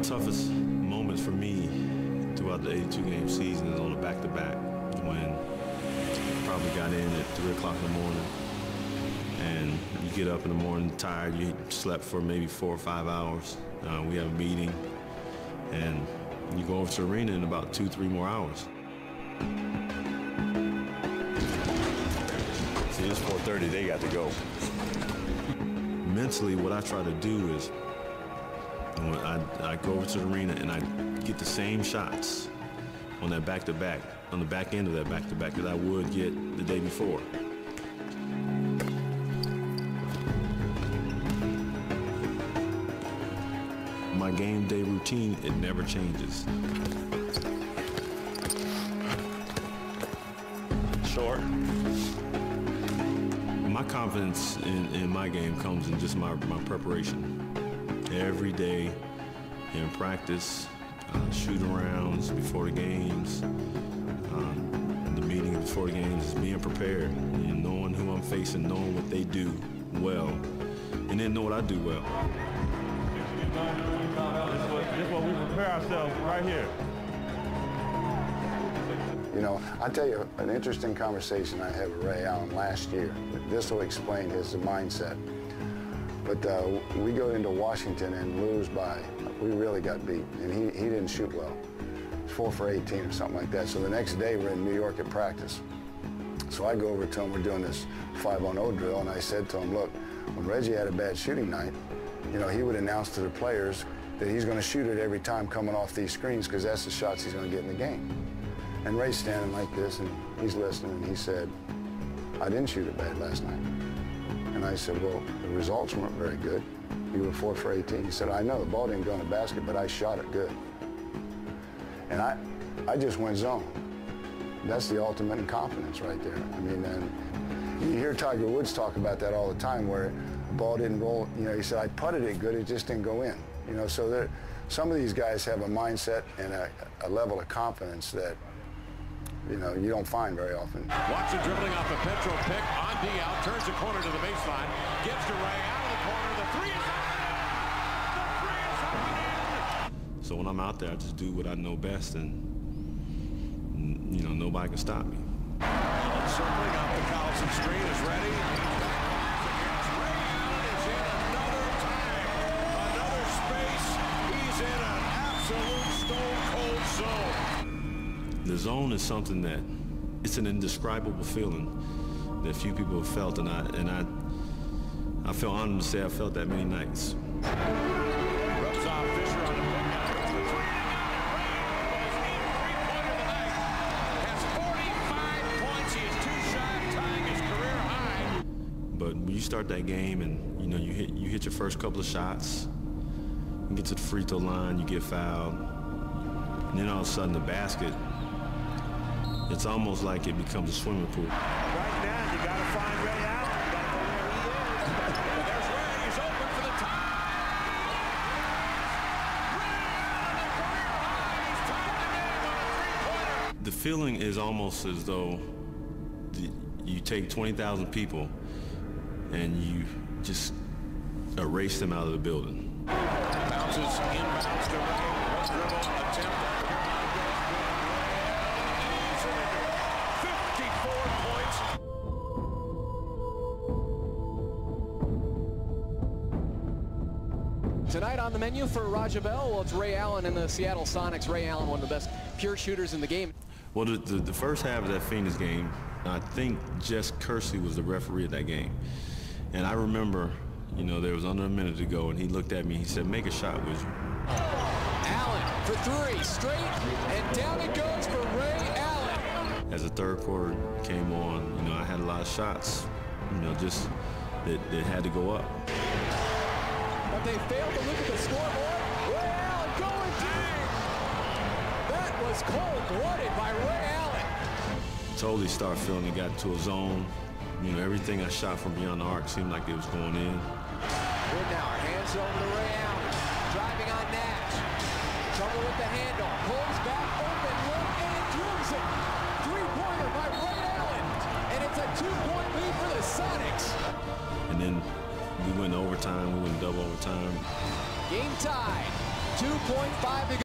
toughest moments for me throughout the 82-game season is on the back-to-back, when I probably got in at 3 o'clock in the morning, and you get up in the morning tired. You slept for maybe 4 or 5 hours. We have a meeting, and you go over to the arena in about 2 or 3 more hours. See, it's 4:30, they got to go. Mentally, what I try to do is, when I go over to the arena and I get the same shots on that back-to-back, on the back end of that back-to-back, that I would get the day before. My game day routine, it never changes. Short. My confidence in my game comes in just my preparation. Every day in practice, shoot-arounds before the games, the meetings before the games, is being prepared, and knowing who I'm facing, knowing what they do well, and then know what I do well. This is what we prepare ourselves right here. You know, I'll tell you an interesting conversation I had with Ray Allen last year. This will explain his mindset. But we go into Washington and lose by, we really got beat, and he didn't shoot well. 4 for 18 or something like that. So the next day we're in New York at practice. So I go over to him, we're doing this 5-on-0 drill, and I said to him, look, when Reggie had a bad shooting night, you know, he would announce to the players that he's going to shoot it every time coming off these screens, because that's the shots he's going to get in the game. And Ray's standing like this, and he's listening, and he said, I didn't shoot it bad last night. And I said, well, the results weren't very good. You were 4 for 18. He said, I know, the ball didn't go in the basket, but I shot it good. And I just went zone. That's the ultimate in confidence right there. I mean, and you hear Tiger Woods talk about that all the time, where the ball didn't roll. You know, he said, I putted it good, it just didn't go in. You know, so some of these guys have a mindset and a level of confidence that, you know, you don't find very often. Watson dribbling off a Petro pick on Dial, turns the corner to the baseline, gives to Ray out of the corner. The three is up and in. The three is up and in. So when I'm out there, I just do what I know best, and you know, nobody can stop me. Allen circling up the Collison screen is ready. Against Ray Allen is in another time, another space. He's in an absolute stone-cold zone. The zone is something that, it's an indescribable feeling that few people have felt, and I feel honored to say I felt that many nights. Rubs off Fisher on the pick. Three-pointer of the night. Has 45 points. He is 2 shy of tying his career high. But when you start that game and you know you hit your first couple of shots, you get to the free throw line, you get fouled, and then all of a sudden the basket, it's almost like it becomes a swimming pool. Right now, you got to find Ray Allen. You got to go where he is. There's Ray. He's open for the tie. Ray Allen, the career high. He's tied the game on a three-pointer. The feeling is almost as though you take 20,000 people and you just erase them out of the building. Bounces inbounds to Ray. One dribble attempt. Tonight on the menu for Raja Bell, well, it's Ray Allen and the Seattle Sonics. Ray Allen, one of the best pure shooters in the game. Well, the first half of that Phoenix game, I think Jess Kersey was the referee of that game. And I remember, you know, there was under a minute to go, and he looked at me, he said, make a shot, would you? Allen for 3, straight, and down it goes for Ray Allen. As the third quarter came on, you know, I had a lot of shots, you know, just that had to go up. But they failed to look at the scoreboard. Ray Allen going deep. That was cold-blooded by Ray Allen. Totally started feeling it got into a zone. You know, everything I shot from beyond the arc seemed like it was going in. Ridnour hands over to Ray Allen. Driving on Nash. Trouble with the handle. Pulls back, open look, and drills it. Three-pointer by Ray Allen. And it's a 2-point lead for the Sonics. And then we went to overtime, we went double overtime. Game tied. 2.5 to go.